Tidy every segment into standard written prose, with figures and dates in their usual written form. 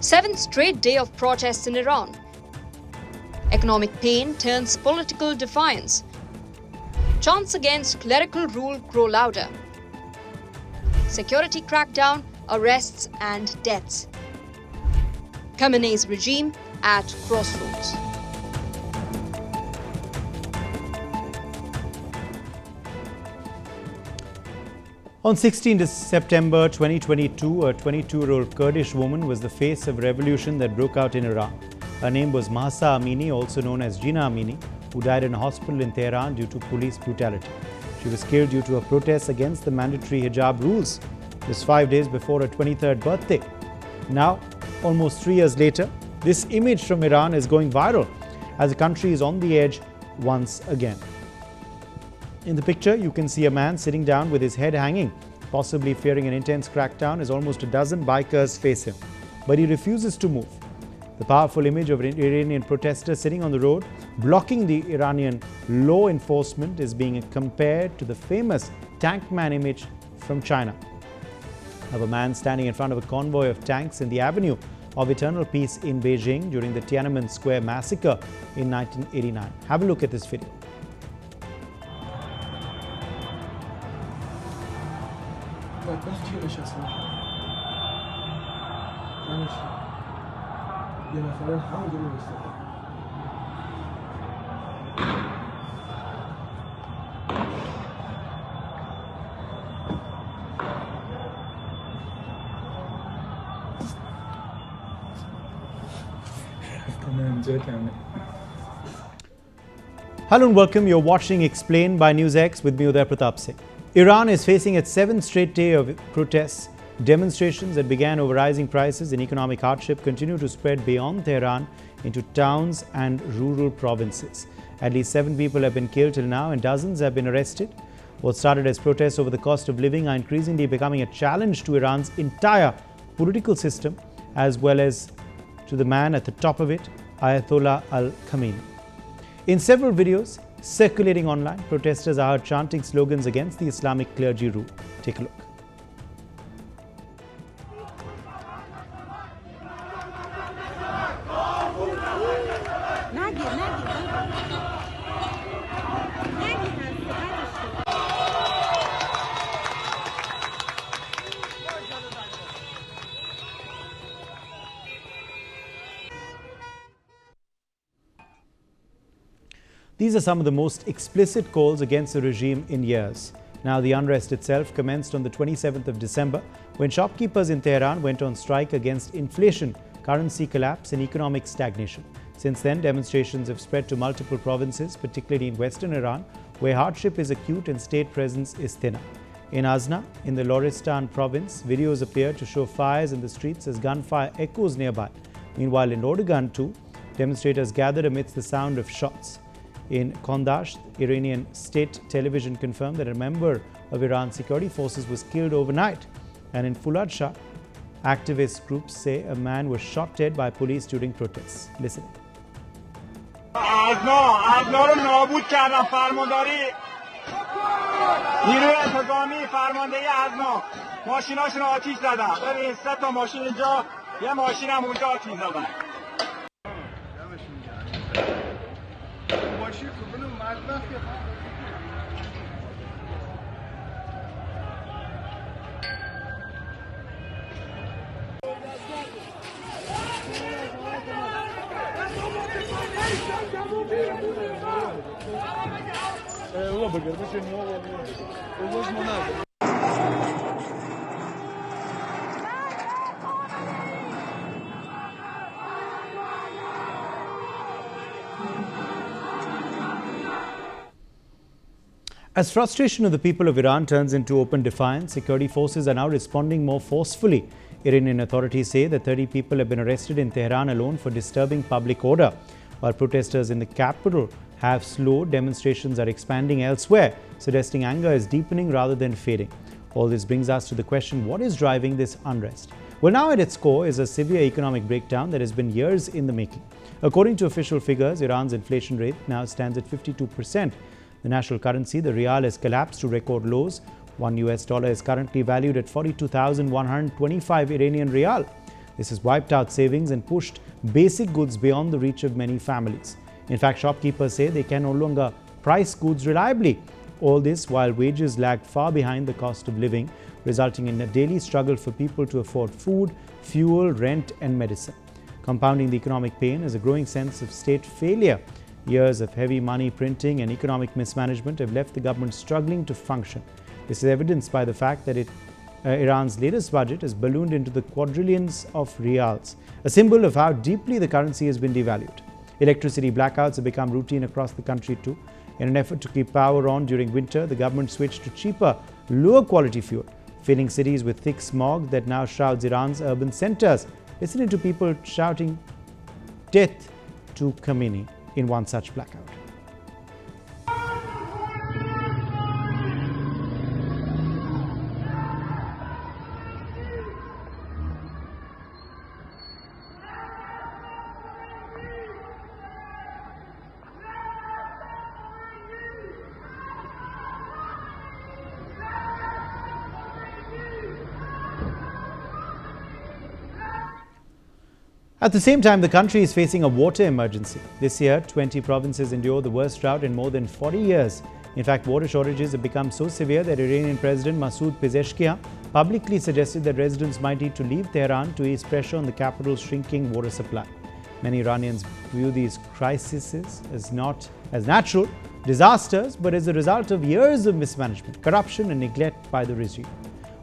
Seventh straight day of protests in Iran. Economic pain turns political defiance. Chants against clerical rule grow louder. Security crackdown, arrests and deaths. Khamenei's regime at crossroads. On 16 September 2022, a 22-year-old Kurdish woman was the face of a revolution that broke out in Iran. Her name was Mahsa Amini, also known as Jina Amini, who died in a hospital in Tehran due to police brutality. She was killed due to a protest against the mandatory hijab rules. This 5 days before her 23rd birthday. Now, almost 3 years later, this image from Iran is going viral as the country is on the edge once again. In the picture, you can see a man sitting down with his head hanging, possibly fearing an intense crackdown as almost a dozen bikers face him. But he refuses to move. The powerful image of an Iranian protester sitting on the road, blocking the Iranian law enforcement, is being compared to the famous tank man image from China, of a man standing in front of a convoy of tanks in the Avenue of Eternal Peace in Beijing during the Tiananmen Square massacre in 1989. Have a look at this video. Hello and welcome. You're watching Explained by NewsX with me, Uday Pratap Singh. Iran is facing its 7th straight day of protests. Demonstrations that began over rising prices and economic hardship continue to spread beyond Tehran into towns and rural provinces. At least 7 people have been killed till now and dozens have been arrested. What started as protests over the cost of living are increasingly becoming a challenge to Iran's entire political system, as well as to the man at the top of it, Ayatollah Khamenei. In several videos circulating online, protesters are heard chanting slogans against the Islamic clergy rule. Take a look. These are some of the most explicit calls against the regime in years. Now, the unrest itself commenced on the 27th of December when shopkeepers in Tehran went on strike against inflation, currency collapse and economic stagnation. Since then, demonstrations have spread to multiple provinces, particularly in western Iran, where hardship is acute and state presence is thinner. In Azna, in the Loristan province, videos appear to show fires in the streets as gunfire echoes nearby. Meanwhile, in Ordogan too, demonstrators gathered amidst the sound of shots. In Kondash, Iranian state television confirmed that a member of Iran's security forces was killed overnight. And in Fulad Shah, activist groups say a man was shot dead by police during protests. Listen. ازنا رو نابود کردن فرمانداری نیروی انتظامی فرماندهی ازنا ماشیناشون آتیش زدن. ببین 3 تا ماشین اینجا یه ماشین هم اونجا آتیش زدن. As frustration of the people of Iran turns into open defiance, security forces are now responding more forcefully. Iranian authorities say that 30 people have been arrested in Tehran alone for disturbing public order. While protesters in the capital have slowed, demonstrations are expanding elsewhere, suggesting anger is deepening rather than fading. All this brings us to the question, what is driving this unrest? Well, now at its core is a severe economic breakdown that has been years in the making. According to official figures, Iran's inflation rate now stands at 52%. The national currency, the rial, has collapsed to record lows. $1 is currently valued at 42,125 Iranian rial. This has wiped out savings and pushed basic goods beyond the reach of many families. In fact, shopkeepers say they can no longer price goods reliably. All this while wages lag far behind the cost of living, resulting in a daily struggle for people to afford food, fuel, rent and medicine. Compounding the economic pain is a growing sense of state failure. Years of heavy money printing and economic mismanagement have left the government struggling to function. This is evidenced by the fact that Iran's latest budget has ballooned into the quadrillions of riyals, a symbol of how deeply the currency has been devalued. Electricity blackouts have become routine across the country too. In an effort to keep power on during winter, the government switched to cheaper, lower quality fuel, filling cities with thick smog that now shrouds Iran's urban centers. Listening to people shouting death to Khamenei in one such blackout. At the same time, the country is facing a water emergency. This year, 20 provinces endure the worst drought in more than 40 years. In fact, water shortages have become so severe that Iranian President Masoud Pezeshkian publicly suggested that residents might need to leave Tehran to ease pressure on the capital's shrinking water supply. Many Iranians view these crises as not as natural disasters, but as a result of years of mismanagement, corruption and neglect by the regime.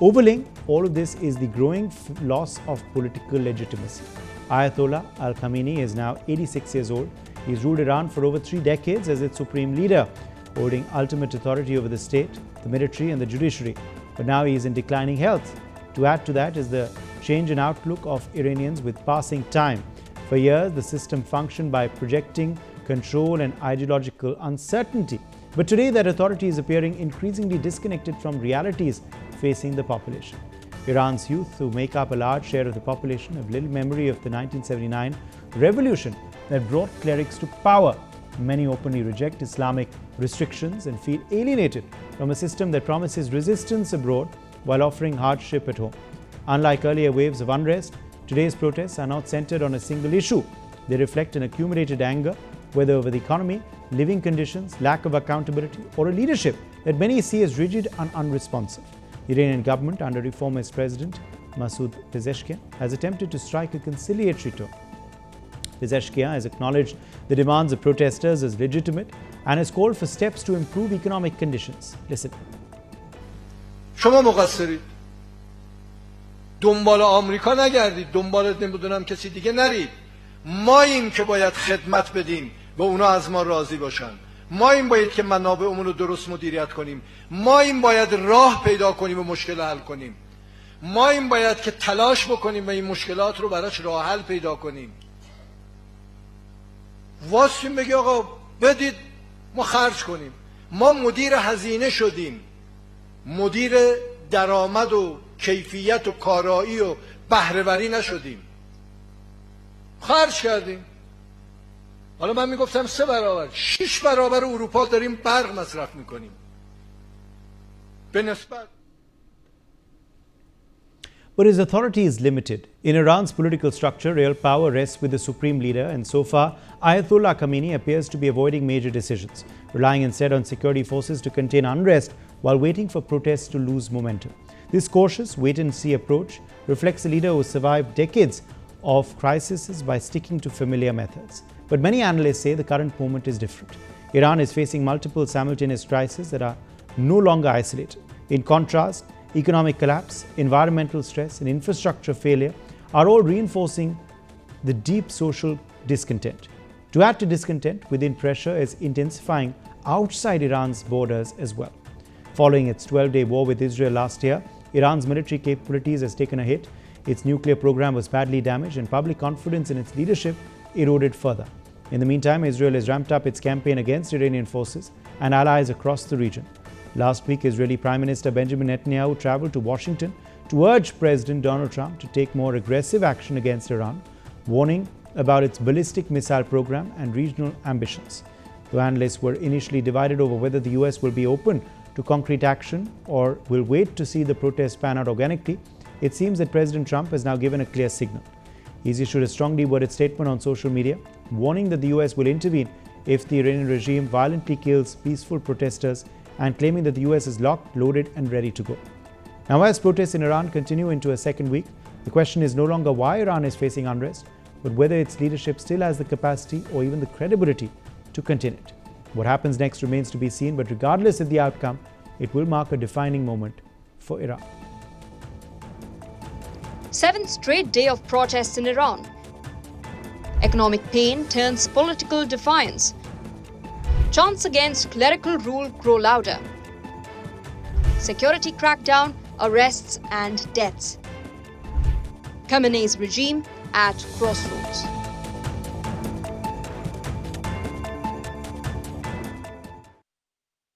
Overlaying all of this is the growing loss of political legitimacy. Ayatollah Khamenei is now 86 years old. He's ruled Iran for over 3 decades as its supreme leader, holding ultimate authority over the state, the military and the judiciary. But now he is in declining health. To add to that is the change in outlook of Iranians with passing time. For years, the system functioned by projecting control and ideological uncertainty. But today, that authority is appearing increasingly disconnected from realities facing the population. Iran's youth, who make up a large share of the population, have little memory of the 1979 revolution that brought clerics to power. Many openly reject Islamic restrictions and feel alienated from a system that promises resistance abroad while offering hardship at home. Unlike earlier waves of unrest, today's protests are not centered on a single issue. They reflect an accumulated anger, whether over the economy, living conditions, lack of accountability, or a leadership that many see as rigid and unresponsive. The Iranian government, under reformist President Masoud Pezeshkian, has attempted to strike a conciliatory tone. Pezeshkian has acknowledged the demands of protesters as legitimate and has called for steps to improve economic conditions. Listen. شما مقصرید. دنبال آمریکا نگردید، دنبال نمیدونم کسی دیگه نرید. ماییم که باید خدمت بدیم و اونا از ما راضی باشن. ماییم باید که منابعمون رو درست مدیریت کنیم. ماییم باید راه پیدا کنیم و مشکل حل کنیم. ماییم باید که تلاش بکنیم و این مشکلات رو براش راه حل پیدا کنیم. واسیم بگی آقا بدید ما خرج کنیم. ما مدیر هزینه شدیم. مدیر درآمد و کیفیت و کارایی و بهره‌وری نشدیم. خرج کردیم. حالا من میگفتم 3 برابر 6 برابر اروپا داریم برق مصرف میکنیم به نسبت. But his authority is limited. In Iran's political structure, real power rests with the supreme leader, and so far, Ayatollah Khamenei appears to be avoiding major decisions, relying instead on security forces to contain unrest while waiting for protests to lose momentum. This cautious wait-and-see approach reflects a leader who survived decades of crises by sticking to familiar methods. But many analysts say the current moment is different. Iran is facing multiple simultaneous crises that are no longer isolated. In contrast, economic collapse, environmental stress, and infrastructure failure are all reinforcing the deep social discontent. To add to discontent, within pressure is intensifying outside Iran's borders as well. Following its 12-day war with Israel last year, Iran's military capabilities has taken a hit. Its nuclear program was badly damaged, and public confidence in its leadership eroded further. In the meantime, Israel has ramped up its campaign against Iranian forces and allies across the region. Last week, Israeli Prime Minister Benjamin Netanyahu traveled to Washington to urge President Donald Trump to take more aggressive action against Iran, warning about its ballistic missile program and regional ambitions. Though analysts were initially divided over whether the US will be open to concrete action or will wait to see the protests pan out organically, it seems that President Trump has now given a clear signal. He's issued a strongly worded statement on social media, warning that the US will intervene if the Iranian regime violently kills peaceful protesters and claiming that the US is locked, loaded and ready to go. Now, as protests in Iran continue into a second week, the question is no longer why Iran is facing unrest, but whether its leadership still has the capacity or even the credibility to contain it. What happens next remains to be seen, but regardless of the outcome, it will mark a defining moment for Iran. Seventh straight day of protests in Iran. Economic pain turns political defiance. Chants against clerical rule grow louder. Security crackdown, arrests and deaths. Khamenei's regime at crossroads.